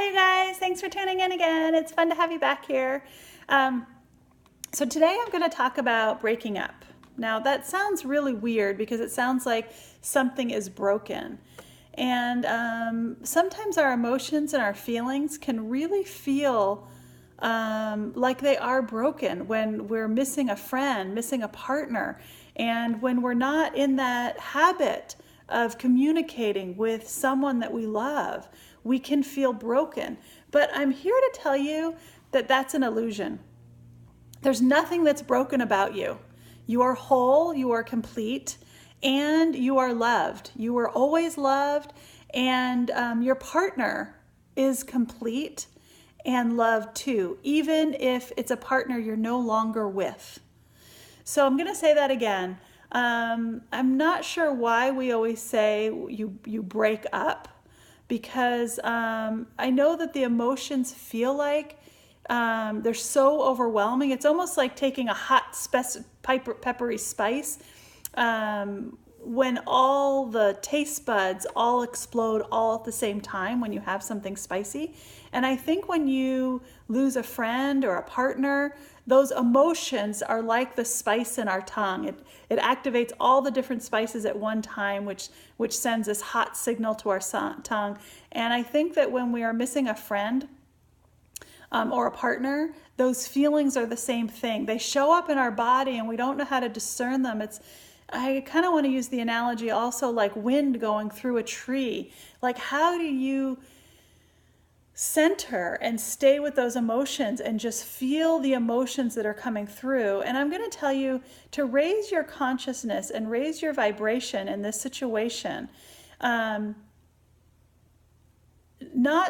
Hi, you guys. Thanks for tuning in again. It's fun to have you back here. So today I'm going to talk about breaking up. Now, that sounds really weird because it sounds like something is broken. And sometimes our emotions and our feelings can really feel like they are broken when we're missing a friend, missing a partner, and when we're not in that habit of communicating with someone that we love, we can feel broken. But I'm here to tell you that that's an illusion. There's nothing that's broken about you. You are whole, you are complete, and you are loved. You were always loved, and your partner is complete and loved too, even if it's a partner you're no longer with. So I'm going to say that again. I'm not sure why we always say you break up, because I know that the emotions feel like they're so overwhelming. It's almost like taking a hot peppery spice when all the taste buds all explode all at the same time when you have something spicy. And I think when you lose a friend or a partner, those emotions are like the spice in our tongue. It activates all the different spices at one time, which sends this hot signal to our tongue. And I think that when we are missing a friend or a partner, those feelings are the same thing. They show up in our body and we don't know how to discern them. I kind of want to use the analogy also like wind going through a tree. Like, how do you center and stay with those emotions and just feel the emotions that are coming through? And I'm going to tell you to raise your consciousness and raise your vibration in this situation. Not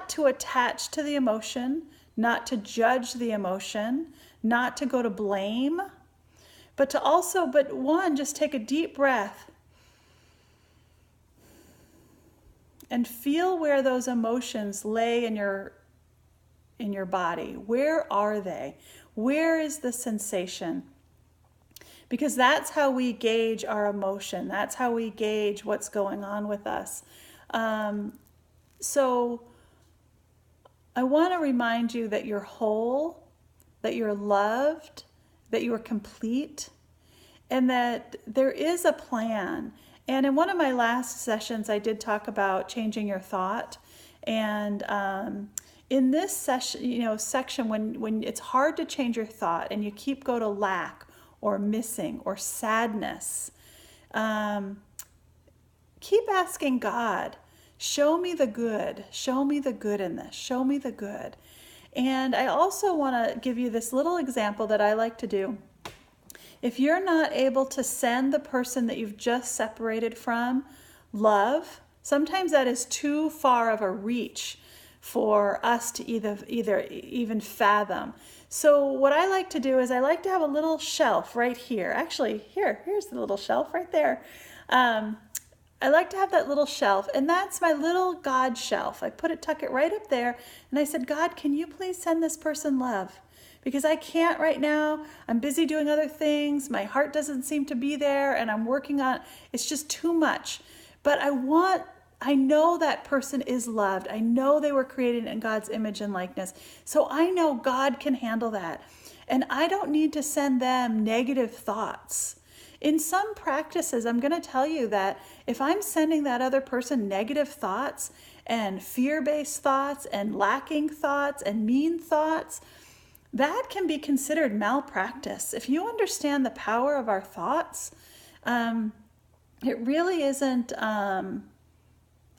to attach to the emotion, not to judge the emotion, not to go to blame, but one, just take a deep breath and feel where those emotions lay in your body. Where are they? Where is the sensation? Because that's how we gauge our emotion. That's how we gauge what's going on with us. So I want to remind you that you're whole, that you're loved, that you are complete, and that there is a plan. And in one of my last sessions, I did talk about changing your thought. And in this section, when it's hard to change your thought and you go to lack or missing or sadness, keep asking God, show me the good. Show me the good in this. Show me the good. And I also want to give you this little example that I like to do. If you're not able to send the person that you've just separated from love, sometimes that is too far of a reach for us to even fathom. So what I like to do is I like to have a little shelf right here. Actually, here's the little shelf right there. I like to have that little shelf, and that's my little God shelf. I tuck it right up there, and I said, God, can you please send this person love? Because I can't right now. I'm busy doing other things. My heart doesn't seem to be there, and I'm working on, it's just too much. But I know that person is loved. I know they were created in God's image and likeness. So I know God can handle that. And I don't need to send them negative thoughts. In some practices, I'm going to tell you that if I'm sending that other person negative thoughts and fear-based thoughts and lacking thoughts and mean thoughts, that can be considered malpractice. If you understand the power of our thoughts, it really isn't, I'm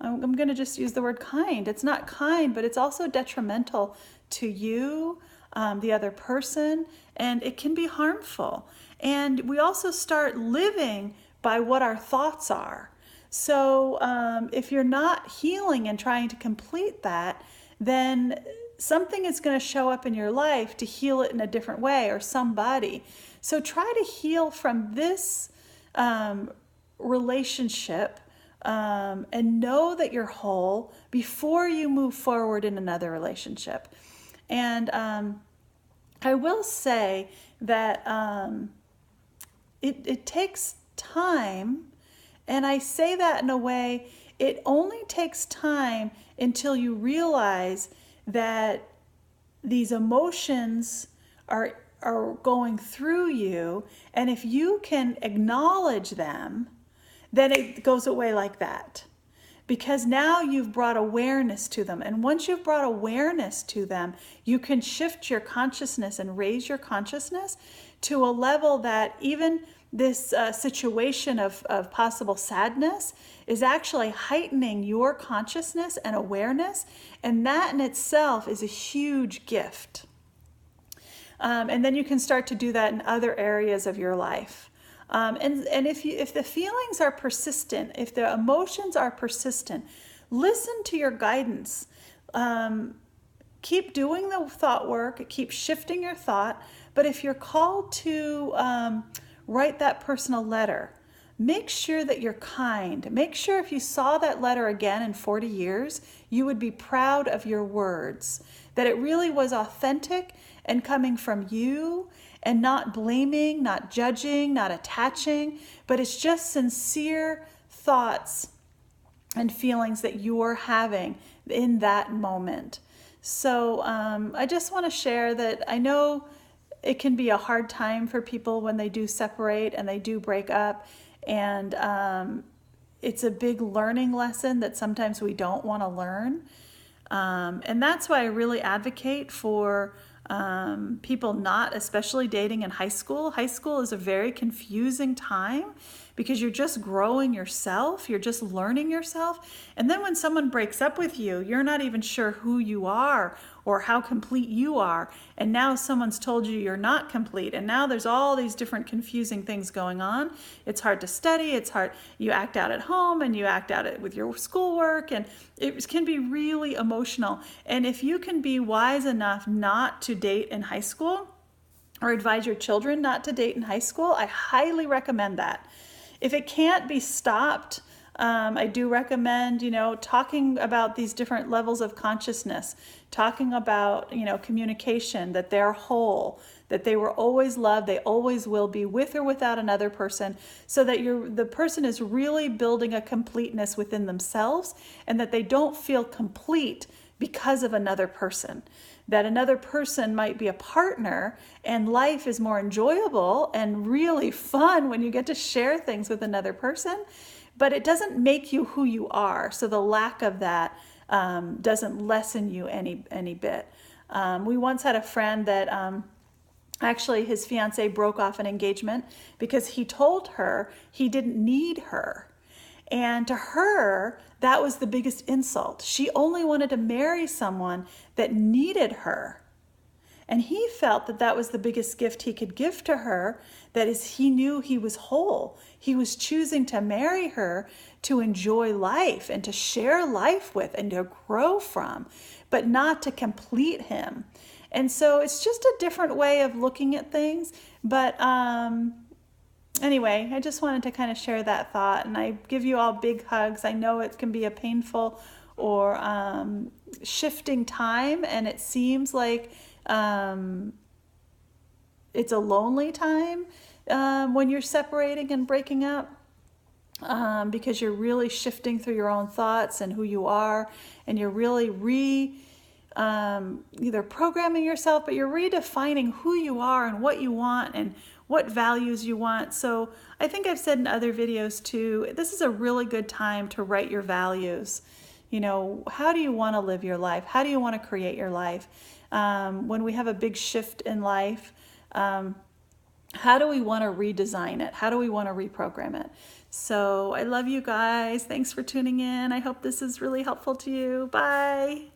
going to just use the word kind. It's not kind, but it's also detrimental to you, the other person, and it can be harmful. And we also start living by what our thoughts are. So if you're not healing and trying to complete that, then something is going to show up in your life to heal it in a different way, or somebody. So try to heal from this relationship and know that you're whole before you move forward in another relationship. And I will say that it takes time, and I say that in a way, it only takes time until you realize that these emotions are going through you, and if you can acknowledge them, then it goes away like that. Because now you've brought awareness to them. And once you've brought awareness to them, you can shift your consciousness and raise your consciousness to a level that even this situation of possible sadness is actually heightening your consciousness and awareness. And that in itself is a huge gift. And then you can start to do that in other areas of your life. And if the feelings are persistent, if the emotions are persistent, listen to your guidance. Keep doing the thought work, keep shifting your thought. But if you're called to write that person a letter, make sure that you're kind. Make sure if you saw that letter again in 40 years, you would be proud of your words, that it really was authentic and coming from you, and not blaming, not judging, not attaching, but it's just sincere thoughts and feelings that you're having in that moment. So I just want to share that I know it can be a hard time for people when they do separate and they do break up, and it's a big learning lesson that sometimes we don't want to learn. And that's why I really advocate for people not especially dating in high school. High school is a very confusing time because you're just growing yourself, you're just learning yourself. And then when someone breaks up with you, you're not even sure who you are or how complete you are. And now someone's told you you're not complete. And now there's all these different confusing things going on. It's hard to study, it's hard. You act out at home and you act out with your schoolwork, and it can be really emotional. And if you can be wise enough not to date in high school, or advise your children not to date in high school, I highly recommend that. If it can't be stopped, I do recommend, talking about these different levels of consciousness, talking about, communication, that they're whole, that they were always loved, they always will be, with or without another person, so that the person is really building a completeness within themselves, and that they don't feel complete because of another person. That another person might be a partner, and life is more enjoyable and really fun when you get to share things with another person, but it doesn't make you who you are. So the lack of that doesn't lessen you any bit. We once had a friend that actually his fiance broke off an engagement because he told her he didn't need her. And to her, that was the biggest insult. She only wanted to marry someone that needed her. And he felt that that was the biggest gift he could give to her, that is, he knew he was whole. He was choosing to marry her to enjoy life and to share life with and to grow from, but not to complete him. And so it's just a different way of looking at things. But anyway, I just wanted to kind of share that thought, and I give you all big hugs. I know it can be a painful or shifting time, and it seems like it's a lonely time when you're separating and breaking up, because you're really shifting through your own thoughts and who you are, and you're really either programming yourself, but you're redefining who you are and what you want and what values you want. So I think I've said in other videos too, this is a really good time to write your values. How do you want to live your life? How do you want to create your life? When we have a big shift in life, how do we want to redesign it? How do we want to reprogram it? So I love you guys. Thanks for tuning in. I hope this is really helpful to you. Bye.